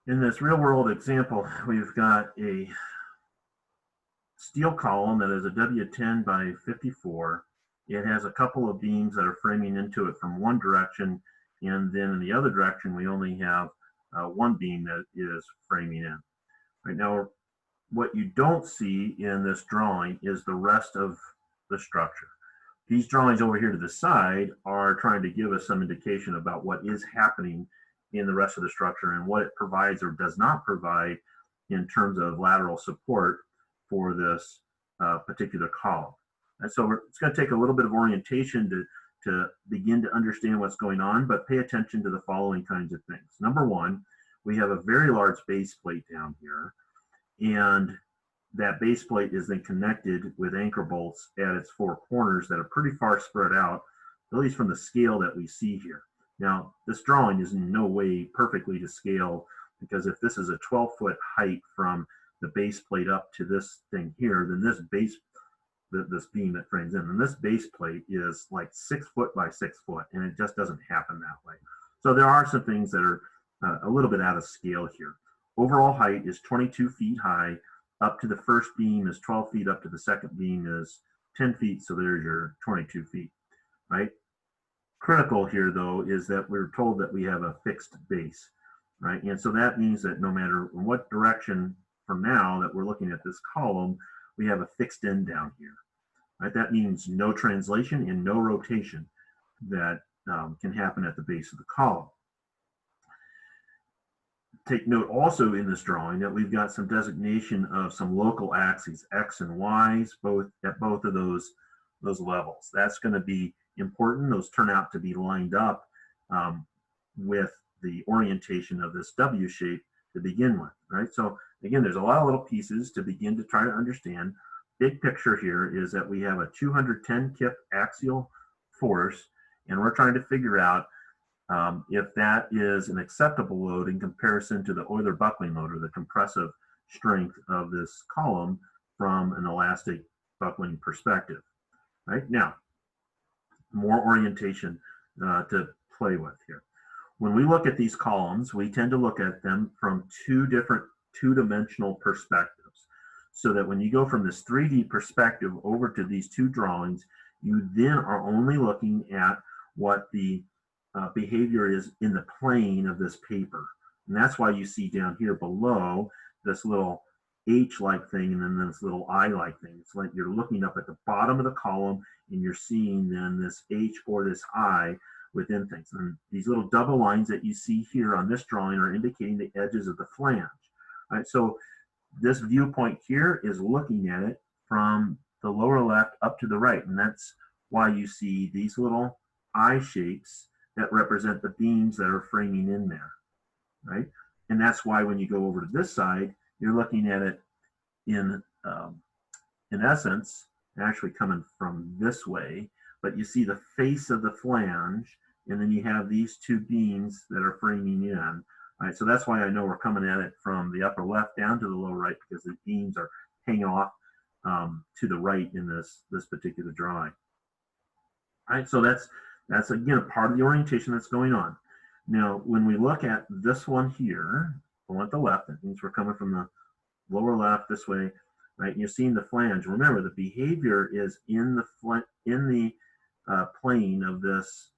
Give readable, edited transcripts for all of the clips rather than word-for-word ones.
In this real world example, we've got a steel column that is a W10 by 54. It has a couple of beams that are framing into it from one direction, and then in the other direction, we only have one beam that is framing in. Right now, what you don't see in this drawing is the rest of the structure. These drawings over here to the side are trying to give us some indication about what is happening in the rest of the structure and what it provides or does not provide in terms of lateral support for this particular column. And so it's going to take a little bit of orientation to begin to understand what's going on, but pay attention to the following kinds of things. Number one, we have a very large base plate down here, and that base plate is then connected with anchor bolts at its four corners that are pretty far spread out, at least from the scale that we see here. Now, this drawing is in no way perfectly to scale, because if this is a 12-foot height from the base plate up to this thing here, then this beam that frames in, and this base plate is like 6 foot by 6 foot, and it just doesn't happen that way. So there are some things that are a little bit out of scale here. Overall height is 22 feet high. Up to the first beam is 12 feet, up to the second beam is 10 feet, so there's your 22 feet, right? Critical here, though, is that we're told that we have a fixed base, right? And so that means that no matter what direction from now that we're looking at this column, we have a fixed end down here, right? That means no translation and no rotation that can happen at the base of the column. Take note also in this drawing that we've got some designation of some local axes, X and Y's, at both of those levels. That's going to be important. Those turn out to be lined up with the orientation of this W shape to begin with, right? So again, there's a lot of little pieces to begin to try to understand. Big picture here is that we have a 210 kip axial force, and we're trying to figure out if that is an acceptable load in comparison to the Euler buckling load, or the compressive strength of this column from an elastic buckling perspective. Right now, more orientation to play with here. When we look at these columns, we tend to look at them from two different two-dimensional perspectives, so that when you go from this 3D perspective over to these two drawings, you then are only looking at what the behavior is in the plane of this paper. And that's why you see down here below this little H-like thing and then this little I-like thing. It's like you're looking up at the bottom of the column and you're seeing then this H or this I within things. And these little double lines that you see here on this drawing are indicating the edges of the flange. All right, so this viewpoint here is looking at it from the lower left up to the right. And that's why you see these little I shapes that represent the beams that are framing in there, right? And that's why when you go over to this side, you're looking at it in essence, actually coming from this way, but you see the face of the flange, and then you have these two beams that are framing in. All right, so that's why I know we're coming at it from the upper left down to the lower right, because the beams are hanging off to the right in this particular drawing. All right, so that's again a part of the orientation that's going on. Now, when we look at this one here, the one at the left, that means we're coming from the lower left this way, right? And you're seeing the flange. Remember, the behavior is in the plane of this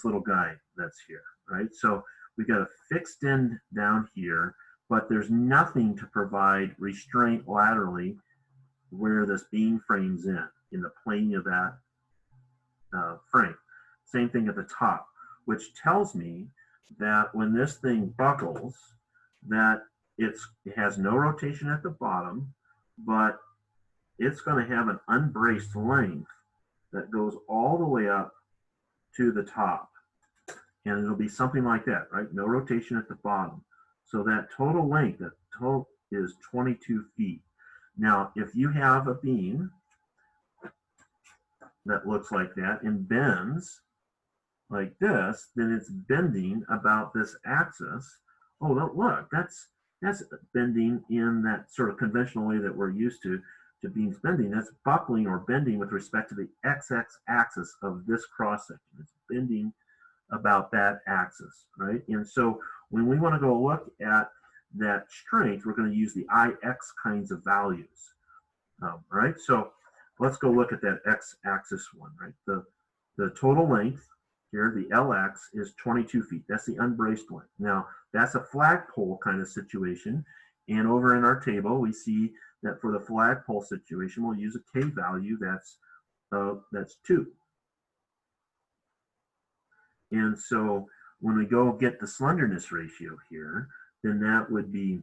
little guy that's here, right? So we've got a fixed end down here, but there's nothing to provide restraint laterally where this beam frames in the plane of that frame. Same thing at the top, which tells me that when this thing buckles, that it has no rotation at the bottom, but it's going to have an unbraced length that goes all the way up to the top. And it'll be something like that, right? No rotation at the bottom. So that total length, that total is 22 feet. Now, if you have a beam that looks like that and bends like this, then it's bending about this axis. Oh, look, that's bending in that sort of conventional way that we're used to beams bending. That's buckling or bending with respect to the XX axis of this cross section. It's bending about that axis, right? And so when we want to go look at that strength, we're going to use the IX kinds of values, right? So let's go look at that x-axis one, right? The total length here, the LX, is 22 feet. That's the unbraced length. Now, that's a flagpole kind of situation. And over in our table, we see that for the flagpole situation, we'll use a K value that's 2. And so when we go get the slenderness ratio here, then that would be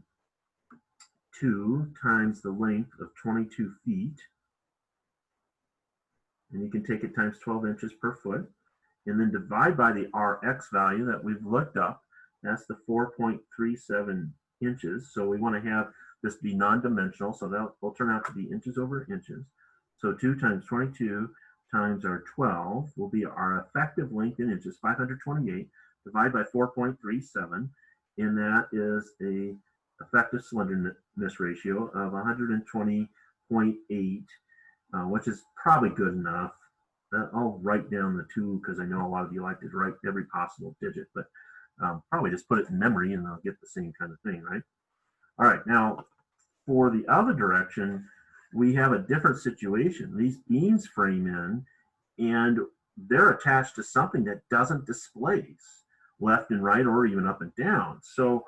2 times the length of 22 feet. And you can take it times 12 inches per foot. And then divide by the RX value that we've looked up. That's the 4.37 inches. So we want to have this be non-dimensional. So that will turn out to be inches over inches. So 2 times 22 times our 12 will be our effective length in inches, 528, divided by 4.37, and that is a effective slenderness ratio of 120.8, which is probably good enough. I'll write down the 2 because I know a lot of you like to write every possible digit, but probably just put it in memory and I'll get the same kind of thing, right? All right, now for the other direction, we have a different situation. These beams frame in and they're attached to something that doesn't displace left and right or even up and down. So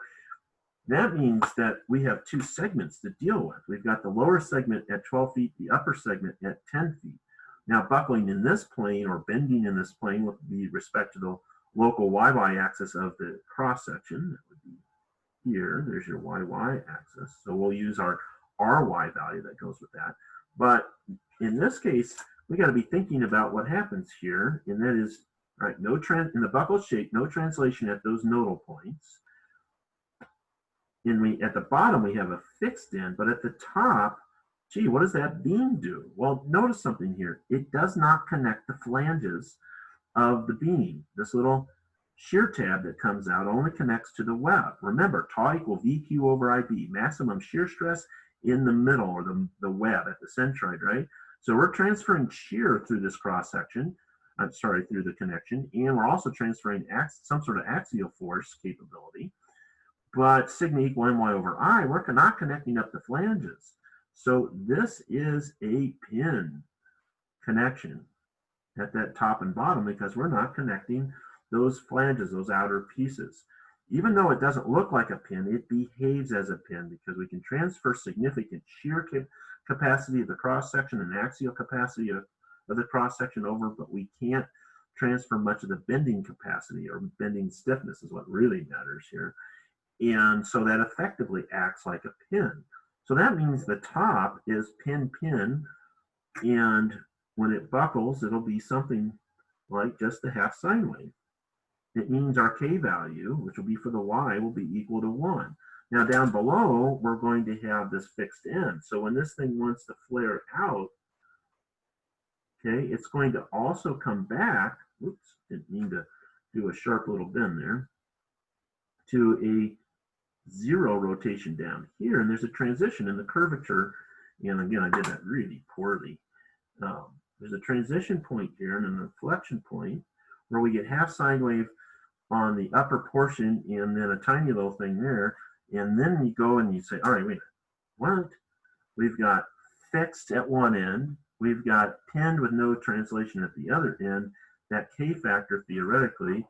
that means that we have 2 segments to deal with. We've got the lower segment at 12 feet, the upper segment at 10 feet. Now buckling in this plane or bending in this plane with respect to the local YY axis of the cross section. That would be here. There's your YY axis. So we'll use our RY value that goes with that. But in this case, we got to be thinking about what happens here, and that is, all right, in the buckle shape, no translation at those nodal points. And at the bottom, we have a fixed end, but at the top, gee, what does that beam do? Well, notice something here. It does not connect the flanges of the beam. This little shear tab that comes out only connects to the web. Remember, tau equal VQ over IB, maximum shear stress in the middle, or the web at the centroid, right? So we're transferring shear through this cross section, through the connection, and we're also transferring some sort of axial force capability. But sigma equal my over I, we're not connecting up the flanges. So this is a pin connection at that top and bottom because we're not connecting those flanges, those outer pieces. Even though it doesn't look like a pin, it behaves as a pin because we can transfer significant shear capacity of the cross-section and axial capacity of the cross-section over, but we can't transfer much of the bending capacity, or bending stiffness is what really matters here. And so that effectively acts like a pin. So that means the top is pin-pin, and when it buckles, it'll be something like just a half sine wave. It means our K value, which will be for the Y, will be equal to 1. Now down below, we're going to have this fixed end. So when this thing wants to flare out, okay, it's going to also come back, oops, didn't mean to do a sharp little bend there, to a 0 rotation down here, and there's a transition in the curvature, and again, I did that really poorly. There's a transition point here and an inflection point where we get half sine wave on the upper portion and then a tiny little thing there, and then you go and you say, all right, wait a minute, what? We've got fixed at one end, we've got pinned with no translation at the other end. That K factor theoretically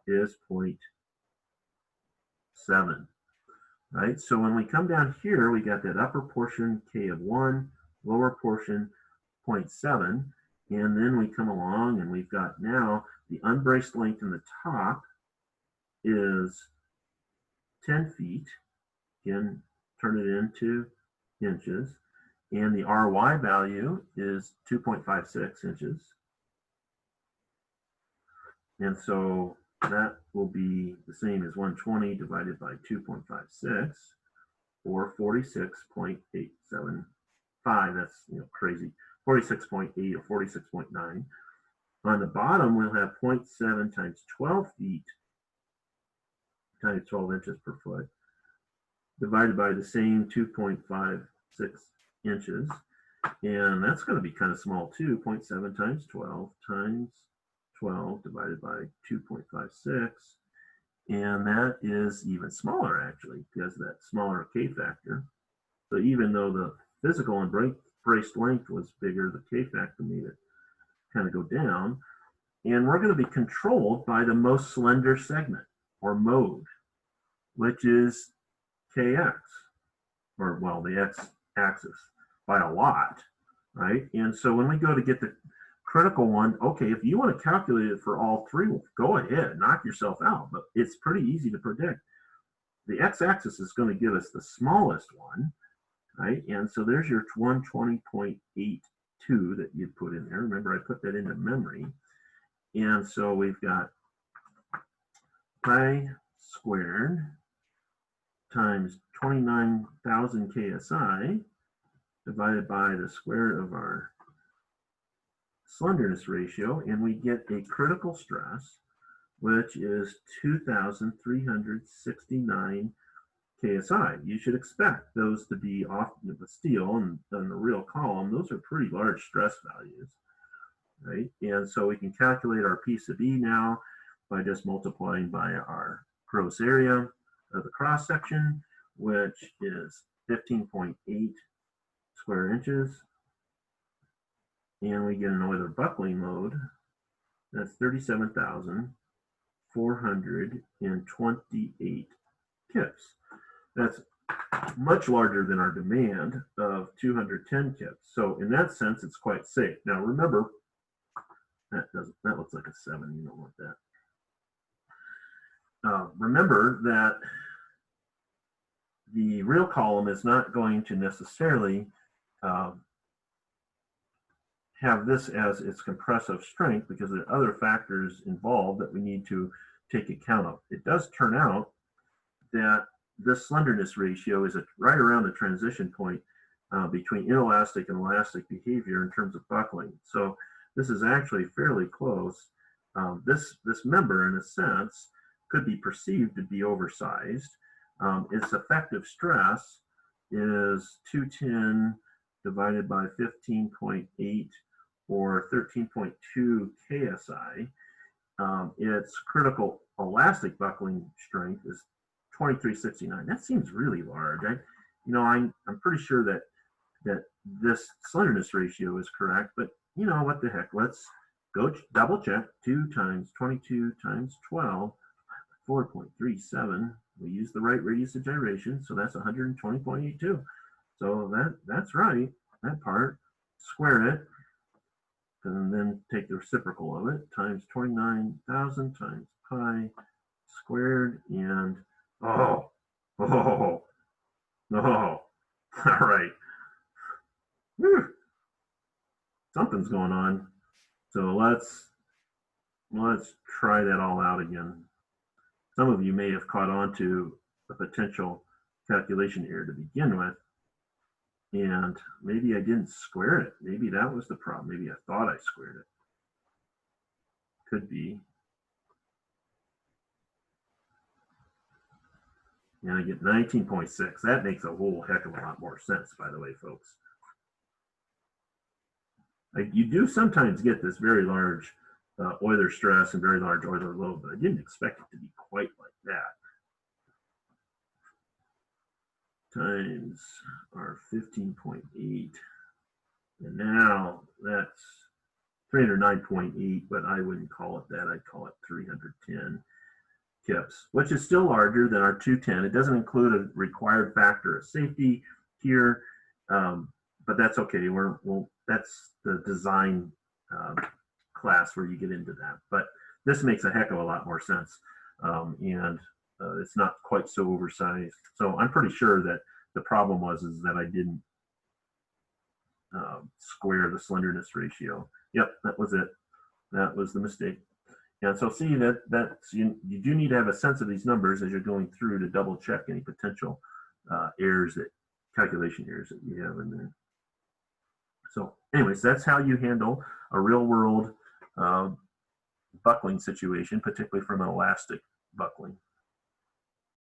is 0.7. Right, so when we come down here, we got that upper portion K of 1, lower portion 0.7, and then we come along and we've got now the unbraced length in the top is 10 feet. Again, turn it into inches, and the RY value is 2.56 inches. And so that will be the same as 120 divided by 2.56, or 46.875. That's crazy. 46.8 or 46.9. On the bottom, we'll have 0.7 times 12 feet times 12 inches per foot, divided by the same 2.56 inches. And that's going to be kind of small too. 0.7 times 12 times 12 divided by 2.56. And that is even smaller, actually, because of that smaller K factor. So even though the physical and braced length was bigger, the K factor made it kind of go down. And we're going to be controlled by the most slender segment, or mode, which is Kx, or, well, the x-axis, by a lot, right? And so when we go to get the critical one, okay, if you want to calculate it for all three, go ahead, knock yourself out, but it's pretty easy to predict. The x-axis is going to give us the smallest one, right? And so there's your 120.82 that you put in there. Remember, I put that into memory. And so we've got pi squared times 29,000 KSI divided by the square root of our slenderness ratio, and we get a critical stress, which is 2,369 KSI. You should expect those to be off the steel and on the real column. Those are pretty large stress values, right? And so we can calculate our P sub E now by just multiplying by our gross area of the cross section, which is 15.8 square inches. And we get an Euler buckling mode. That's 37,428 kips. That's much larger than our demand of 210 kips. So in that sense, it's quite safe. Now remember, that looks like a 7. You don't want that. Remember that the real column is not going to necessarily have this as its compressive strength, because there are other factors involved that we need to take account of. It does turn out that this slenderness ratio is right around the transition point between inelastic and elastic behavior in terms of buckling. So this is actually fairly close. This member, in a sense, could be perceived to be oversized. Its effective stress is 210 divided by 15.8, or 13.2 KSI. Its critical elastic buckling strength is 2369. That seems really large. I'm pretty sure that this slenderness ratio is correct, but what the heck? Let's go double check. 2 times 22 times 12, 4.37. We use the right radius of gyration, so that's 120.82. So that's right, that part. Square it, and then take the reciprocal of it, times 29,000 times pi squared, and all right. Whew. Something's going on. So let's try that all out again. Some of you may have caught on to a potential calculation error to begin with, and maybe I didn't square it. Maybe that was the problem. Maybe I thought I squared it. Could be. And I get 19.6. That makes a whole heck of a lot more sense, by the way, folks. You do sometimes get this very large Euler stress and very large Euler load, but I didn't expect it to be quite like that. Times our 15.8, and now that's 309.8, but I wouldn't call it that. I'd call it 310 kips, which is still larger than our 210. It doesn't include a required factor of safety here, but that's okay. That's the design class where you get into that. But this makes a heck of a lot more sense, and it's not quite so oversized. So I'm pretty sure that the problem is that I didn't square the slenderness ratio. Yep, that was it. That was the mistake. And so see that's you do need to have a sense of these numbers as you're going through to double check any potential calculation errors that you have in there. So anyways, that's how you handle a real world buckling situation, particularly from an elastic buckling.